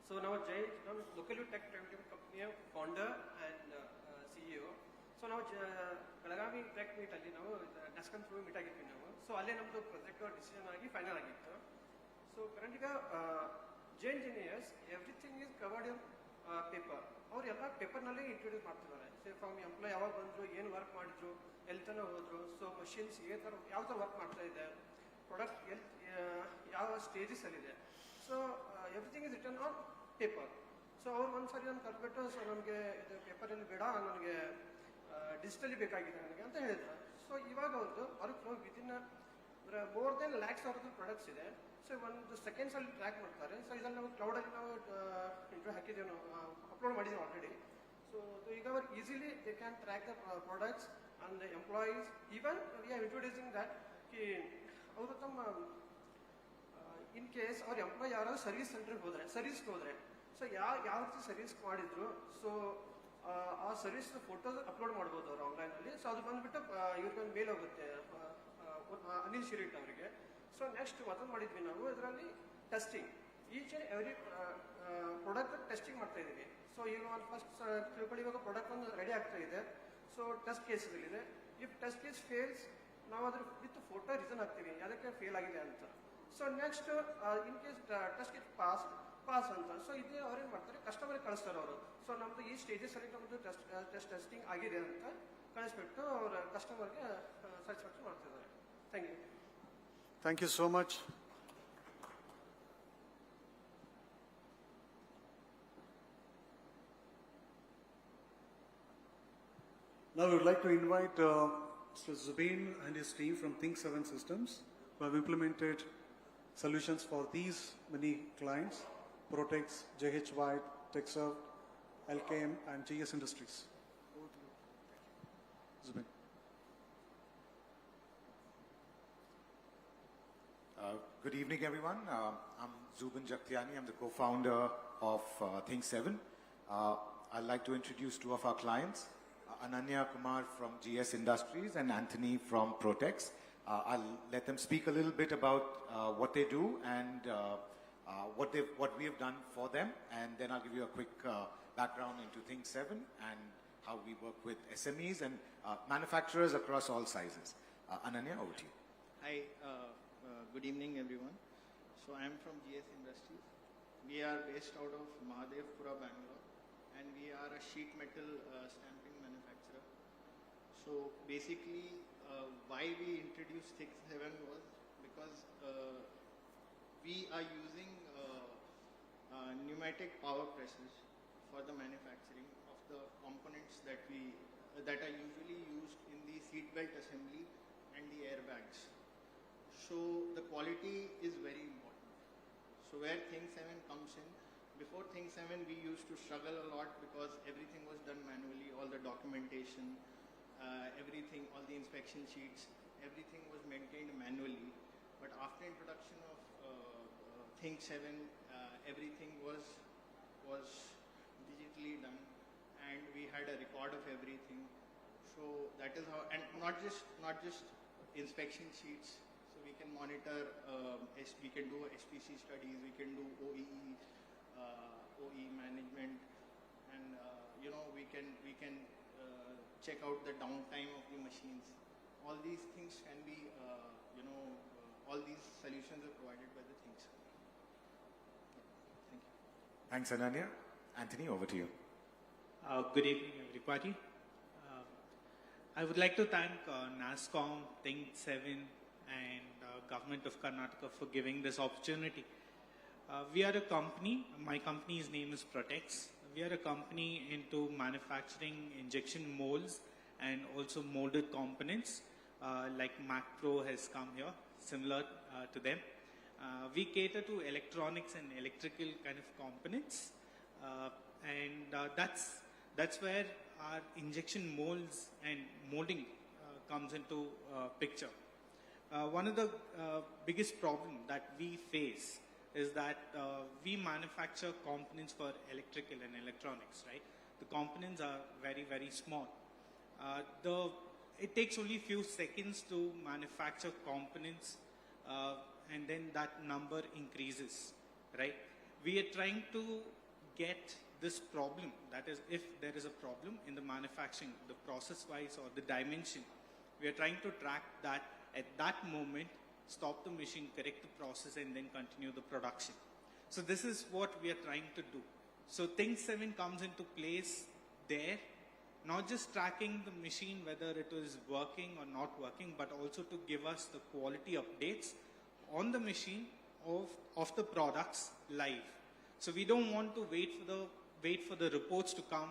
so ನಾವು local tech private ಕಂಪ್ನಿಯ founder and CEO. So ನಾವು Belagavi tech ಮೀಟಲ್ಲಿ ನಾವು NASCOM through meet ಆಗಿದ್ವಿ ನಾವು. So ಅಲ್ಲೇ ನಮ್ಮದು ಪ್ರಾಜೆಕ್ಟ್ ಡಿಸಿಷನ್ ಆಗಿ ಫೈನಲ್ ಆಗಿತ್ತು. ಸೊ ಕರೆಂಟ್ ಈಗ Jain Engineers, everything is covered in paper ಅವರೆಲ್ಲ ಪೇಪರ್ನಲ್ಲೇ ಇಂಟ್ರೊಡ್ಯೂಸ್ ಮಾಡ್ತಿದ್ದಾರೆ. ಸೇ ಫ್ರಮ್ ಎಂಪ್ಲಾಯ್ ಯಾವಾಗ ಬಂದರು, ಏನು ವರ್ಕ್ ಮಾಡಿದ್ರು, ಎಲ್ಲಿ ತನಕ ಹೋದರು, ಸೊ ಮಷಿನ್ಸ್ ಯಾವ ಥರ ವರ್ಕ್ ಮಾಡ್ತಾ ಇದೆ, ಪ್ರಾಡಕ್ಟ್ ಯಾವ ಸ್ಟೇಜಸಲ್ಲಿದೆ. So everything is written on paper. So ಅವ್ರು ಒಂದ್ಸರಿ ನಾನು ಕರೆದ್ಬಿಟ್ಟು, ಸೊ ನಮಗೆ ಇದು ಪೇಪರಲ್ಲಿ ಬೇಡ, ನನಗೆ ಡಿಜಿಟಲಿ ಬೇಕಾಗಿದೆ ನನಗೆ ಅಂತ ಹೇಳಿದ್ರು. ಸೊ ಇವಾಗ ಅವ್ರದ್ದು work flow within more than lakhs of products ಇದೆ. ಸೊ ಒಂದು ಸೆಕೆಂಡ್ಸಲ್ಲಿ ಟ್ರ್ಯಾಕ್ ಮಾಡ್ತಾರೆ. ಸೊ ಇದನ್ನು ನಾವು ಕ್ಲೌಡಲ್ಲಿ ನಾವು ಇಂಟ್ರೋ ಹಾಕಿದ್ದೇವೆ, ನಾವು ಅಪ್ಲೋಡ್ ಮಾಡಿದ್ದೀವಿ ಆಲ್ರೆಡಿ. ಸೊ ಈಗ ಅವ್ರು easily they can track the products and the employees. Even we are introducing that ಕಿ ಅವರು ತಮ್ಮ ಇನ್ ಕೇಸ್ ಅವ್ರ ಎಂಪ್ಲಾಯ್ ಯಾರಾದ್ರೂ ಸರ್ವಿಸ್ ಸೆಂಟ್ರಿಗೆ ಹೋದರೆ, ಸರ್ವಿಸ್ಗೆ ಹೋದರೆ, ಸೊ ಯಾವ ರೀತಿ ಸರ್ವಿಸ್ ಮಾಡಿದ್ರು, ಸೊ ಆ ಸರ್ವಿಸ್ ಫೋಟೋಸ್ ಅಪ್ಲೋಡ್ ಮಾಡ್ಬೋದು ಅವರು ಆನ್ಲೈನಲ್ಲಿ. ಸೊ ಅದು ಬಂದುಬಿಟ್ಟು ಇವ್ರಿಗೊಂದು ಮೇಲ್ ಹೋಗುತ್ತೆ ಅನಿಲ್ ಶಿರೀಟ್ ಅವರಿಗೆ. ಸೊ ನೆಕ್ಸ್ಟ್ ಮತ್ತೊಂದು ಮಾಡಿದ್ವಿ ನಾವು ಇದರಲ್ಲಿ testing, each and every product testing ಮಾಡ್ತಾ ಇದ್ದೀವಿ. ಸೊ ಈಗ ಒಂದು ಫಸ್ಟ್ ತಿಳ್ಕೊಳ್ಳಿ, ಇವಾಗ ಪ್ರಾಡಕ್ಟ್ ಒಂದು ರೆಡಿ ಆಗ್ತಾ ಇದೆ. ಸೊ ಟೆಸ್ಟ್ ಕೇಸ್ಗಳಿದೆ. ಇಫ್ ಟೆಸ್ಟ್ ಕೇಸ್ ಫೇಲ್ಸ್, ನಾವು ಅದ್ರ ವಿತ್ ಫೋಟೋ ರೀಸನ್ ಹಾಕ್ತೀವಿ ಅದಕ್ಕೆ ಫೇಲ್ ಆಗಿದೆ ಅಂತ. So next in case test case pass ಅಂತ. ಸೊ ಇದೇ ಅವ್ರೇನು ಮಾಡ್ತಾರೆ, ಕಸ್ಟಮರ್ಗೆ ಕಳಿಸ್ತಾರೆ ಅವರು. ಸೊ ನಮ್ಮದು ಈ ಸ್ಟೇಜಸಲ್ಲಿ ನಮ್ಮದು ಟೆಸ್ಟಿಂಗ್ ಆಗಿದೆ ಅಂತ ಕಳಿಸ್ಬಿಟ್ಟು ಅವರ ಕಸ್ಟಮರ್ಗೆ ಸ್ಯಾಟಿಸ್ಫ್ಯಾಕ್ಷನ್ ಮಾಡ್ತಿದ್ದಾರೆ. Thank you. Thank you so much. Now we would like to invite Mr. Zubin and his team from Think7 Systems, who have implemented solutions for these many clients: Protex, JHY, TechServe, LKM, and GS Industries. Zubin. Good evening, everyone. I'm Zubin Jakhtiani. I'm the co-founder of Think7. I'd like to introduce two of our clients, Ananya Kumar from GS Industries and Anthony from Protex. I'll let them speak a little bit about what they do and what we have done for them, and then I'll give you a quick background into Think7 and how we work with SMEs and manufacturers across all sizes. Ananya, over to you. Hi. Good evening, everyone. So I am from GS Industries. We are based out of Mahadevpura, Bangalore, and we are a sheet metal stamping manufacturer. So basically, why we introduced Think7 was because we are using pneumatic power presses for the manufacturing of the components that are usually used in the seat belt assembly and the airbags. So the quality is very important. So where Think7 comes in, before Think7 we used to struggle a lot because everything was done manually, all the documentation, everything, all the inspection sheets, everything was maintained manually. But after introduction of Think7, everything was digitally done, and we had a record of everything. So that is how, and not just inspection sheets. We can monitor, we can do SPC studies, we can do OE management, and we can check out the downtime of the machines. All these things can be, all these solutions are provided by the Think7. Thank you. Thanks, Ananya. Anthony, over to you. Good evening, everybody. I would like to thank NASSCOM, Think7, and Government of Karnataka for giving this opportunity. We are a company, my company's name is Protex. We are a company into manufacturing injection molds and also molded components, like Macro has come here, similar to them. We cater to electronics and electrical kind of components, and that's where our injection molds and molding comes into picture. One of the biggest problem that we face is that we manufacture components for electrical and electronics, right? The components are very, very small. It takes only few seconds to manufacture components, and then that number increases, right? We are trying to get this problem, that is, if there is a problem in the manufacturing, the process-wise or the dimension, we are trying to track that at that moment, stop the machine, correct the process, and then continue the production. So this is what we are trying to do. So Think 7 comes into place there, not just tracking the machine whether it is working or not working, but also to give us the quality updates on the machine of the products live. So we don't want to wait for the reports to come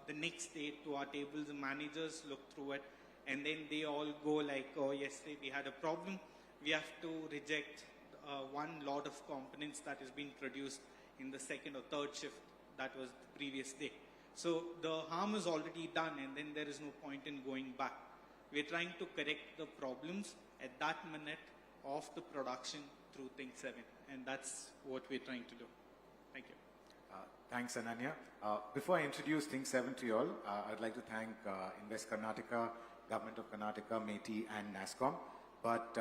the next day to our tables. The managers look through it, and then they all go like, oh, yesterday we had a problem. We have to reject one lot of components that is being produced in the second or third shift that was the previous day. So the harm is already done, and then there is no point in going back. We're trying to correct the problems at that minute of the production through Think 7, and that's what we're trying to do. Thank you. Thanks, Ananya. Before I introduce Think 7 to you all, I'd like to thank Invest Karnataka, Government of Karnataka, METI, and NASSCOM. But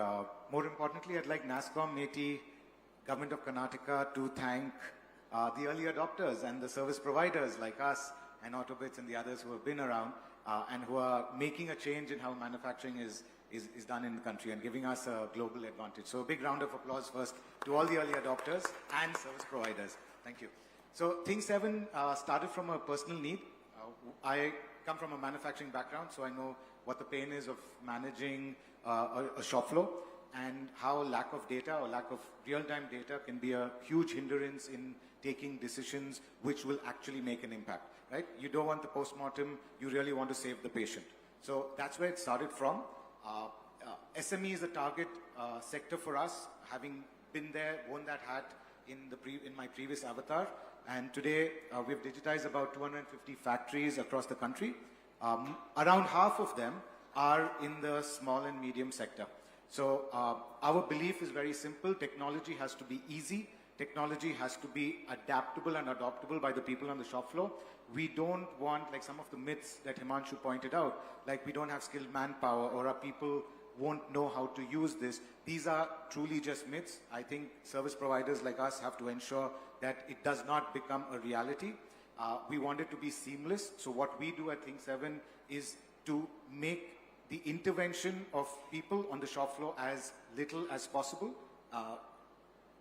more importantly, I'd like NASSCOM, METI, Government of Karnataka to thank the early adopters and the service providers like us and Autobits and the others who have been around and who are making a change in how manufacturing is done in the country and giving us a global advantage. So a big round of applause first to all the early adopters and service providers. Thank you. So Think 7 started from a personal need. I come from a manufacturing background, so I know what the pain is of managing a shop floor and how lack of data or lack of real-time data can be a huge hindrance in taking decisions which will actually make an impact, right? You don't want the post-mortem, you really want to save the patient. So that's where it started from. SME is a target sector for us, having been there, worn that hat in my previous avatar. And today, we've digitized about 250 factories across the country. Around half of them are in the small and medium sector. So our belief is very simple. Technology has to be easy. Technology has to be adaptable and adoptable by the people on the shop floor. We don't want, like some of the myths that Himanshu pointed out, like we don't have skilled manpower or our people won't know how to use this. These are truly just myths. I think service providers like us have to ensure that it does not become a reality. We want it to be seamless. So what we do at Think 7 is to make the intervention of people on the shop floor as little as possible,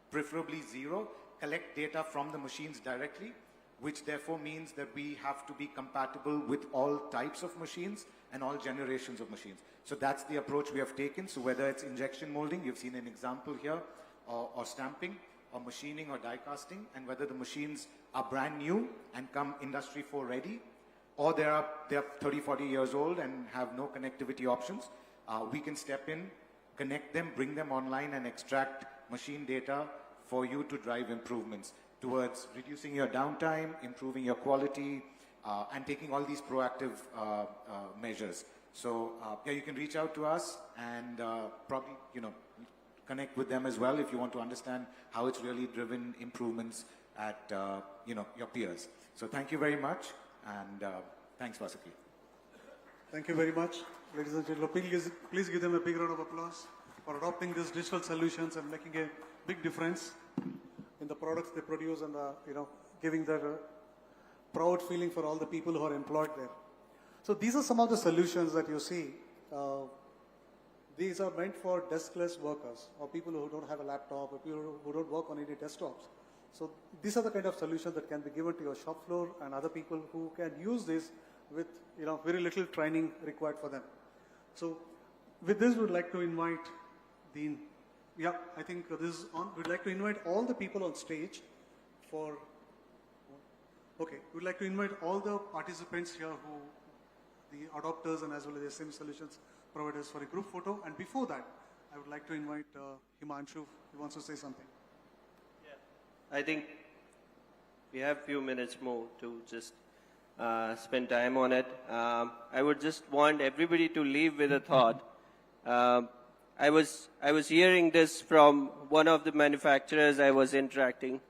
preferably zero, collect data from the machines directly, which therefore means that we have to be compatible with all types of machines and all generations of machines. So that's the approach we have taken. So whether it's injection molding, you've seen an example here, or stamping, or machining or die casting, and whether the machines are brand new and come Industry 4 ready, or they're 30, 40 years old and have no connectivity options, we can step in, connect them, bring them online and extract machine data for you to drive improvements towards reducing your downtime, improving your quality, and taking all these proactive measures. So yeah, you can reach out to us and probably, connect with them as well if you want to understand how it's really driven improvements at, your peers. So thank you very much, and thanks, Vasaki. Thank you very much. Ladies and gentlemen, please give them a big round of applause for adopting these digital solutions and making a big difference in the products they produce and, giving that proud feeling for all the people who are employed there. So these are some of the solutions that you see. These are meant for deskless workers or people who don't have a laptop or people who don't work on any desktops. So these are the kind of solutions that can be given to your shop floor and other people who can use this with very little training required for them. So with this, we'd like to invite Dean. Yeah, I think this is on. We'd like to invite all the people on stage for. Okay, we'd like to invite all the participants here the adopters and as well as SME solutions providers for a group photo. And before that, I would like to invite Himanshu, he wants to say something. I think we have few minutes more to just spend time on it. I would just want everybody to leave with a thought. I was hearing this from one of the manufacturers I was interacting,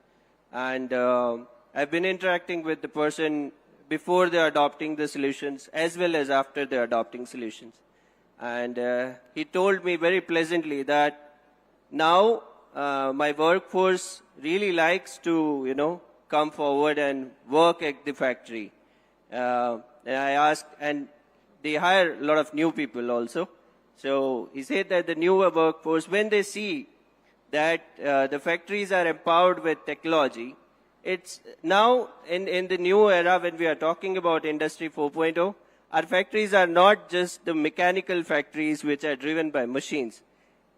and I've been interacting with the person before they're adopting the solutions as well as after they're adopting solutions. And he told me very pleasantly that now my workforce really likes to, come forward and work at the factory. And I asked, and they hire a lot of new people also. So he said that the newer workforce, when they see that the factories are empowered with technology, it's now in the new era when we are talking about Industry 4.0, our factories are not just the mechanical factories which are driven by machines.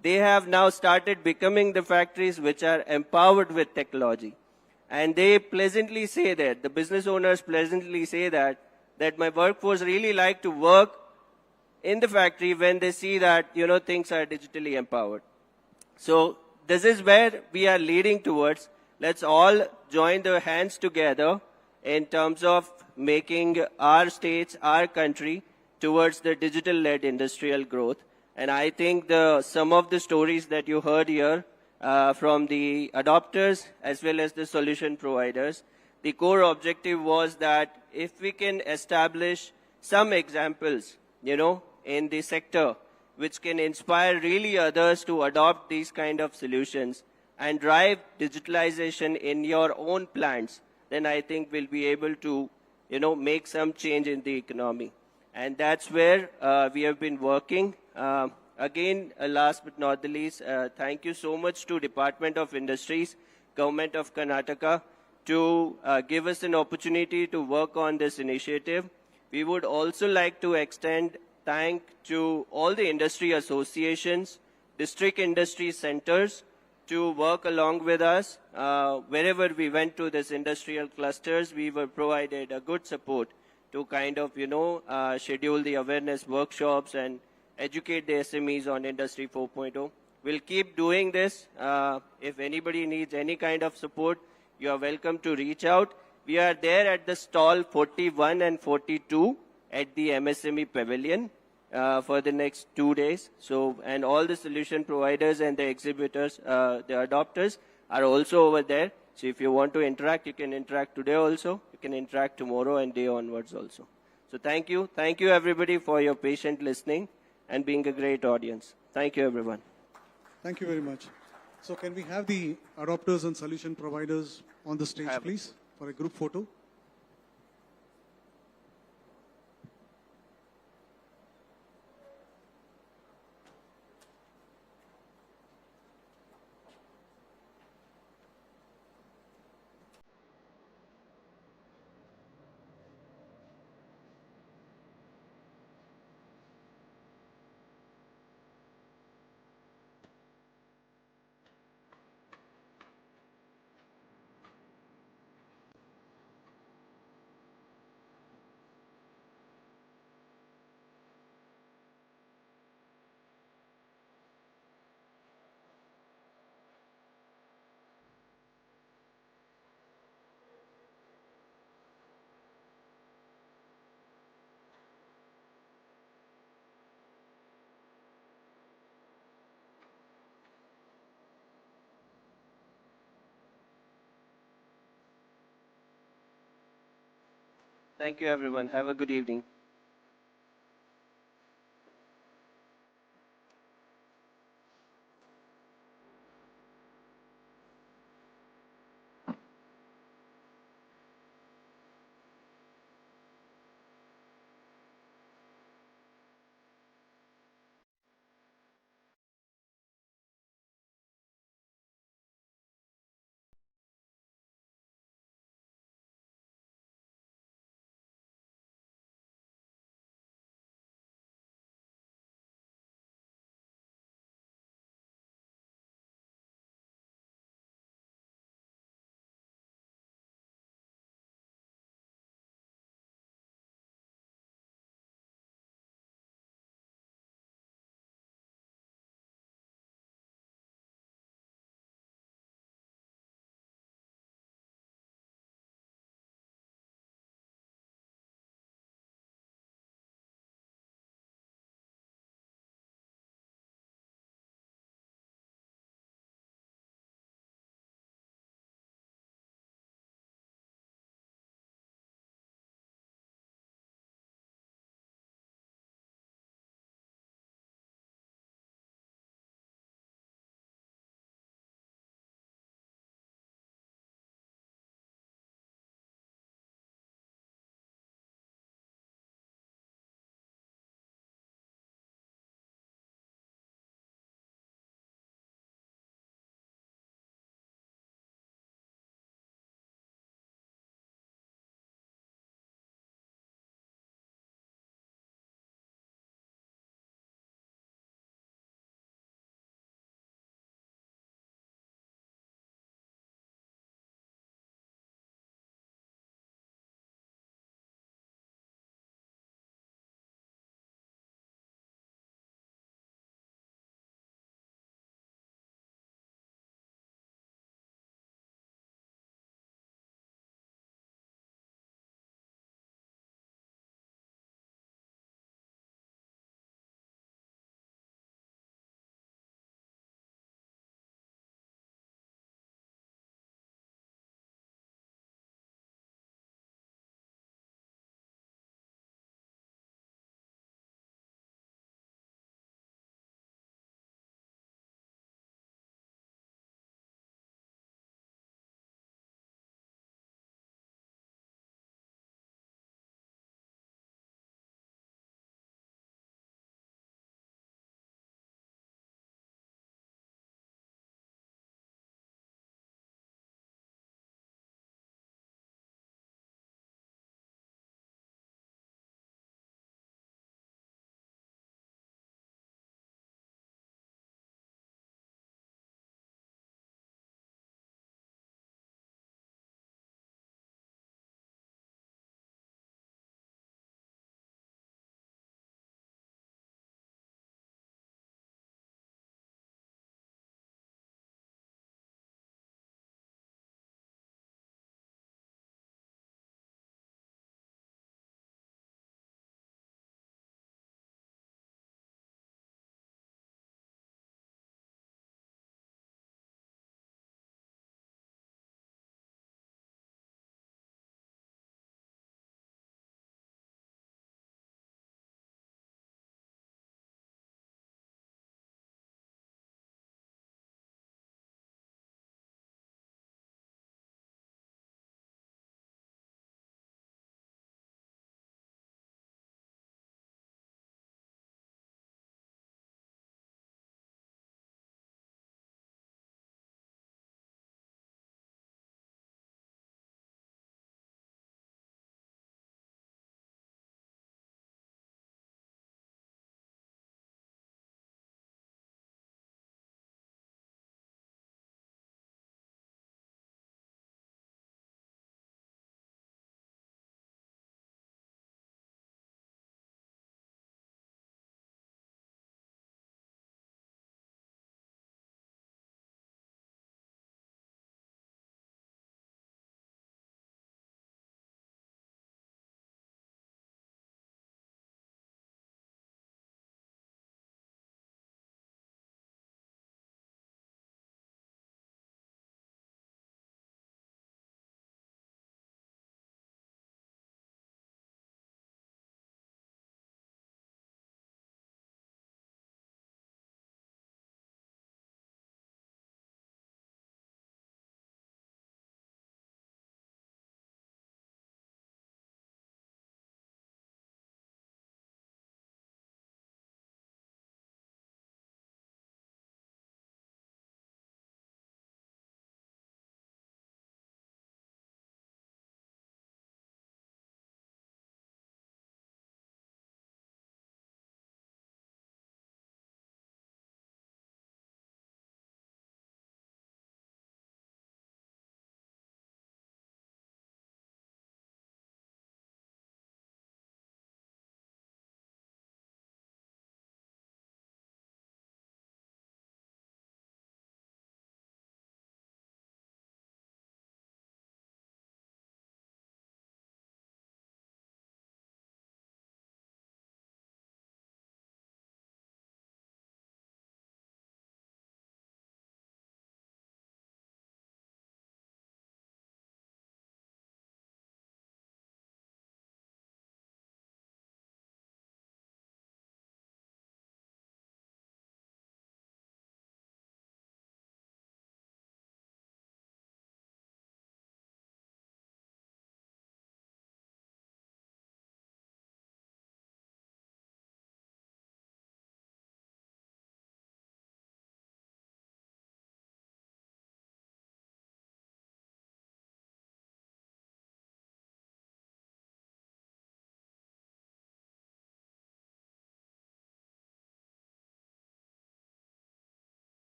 They have now started becoming the factories which are empowered with technology. And they pleasantly say that, the business owners pleasantly say that my workforce really like to work in the factory when they see that, things are digitally empowered. So this is where we are leading towards. Let's all join the hands together in terms of making our states, our country, towards the digital-led industrial growth. And I think some of the stories that you heard here from the adopters as well as the solution providers, the core objective was that if we can establish some examples, in the sector, which can inspire really others to adopt these kind of solutions and drive digitalization in your own plants, then I think we'll be able to, make some change in the economy. And that's where we have been working. Again, last but not the least, thank you so much to Department of Industries, Government of Karnataka, to give us an opportunity to work on this initiative. We would also like to extend thank to all the industry associations, district industry centers, to work along with us. Wherever we went to this industrial clusters, we were provided a good support to kind of, schedule the awareness workshops and educate the SMEs on Industry 4.0. We'll keep doing this. If anybody needs any kind of support, you are welcome to reach out. We are there at the stall 41 and 42 at the MSME Pavilion for the next 2 days. So, and all the solution providers and the exhibitors, the adopters are also over there. So if you want to interact, you can interact today also. You can interact tomorrow and day onwards also. So thank you. Thank you everybody for your patient listening and being a great audience. Thank you everyone. Thank you very much. So can we have the adopters and solution providers on the stage, please, for a group photo? Thank you everyone. Have a good evening.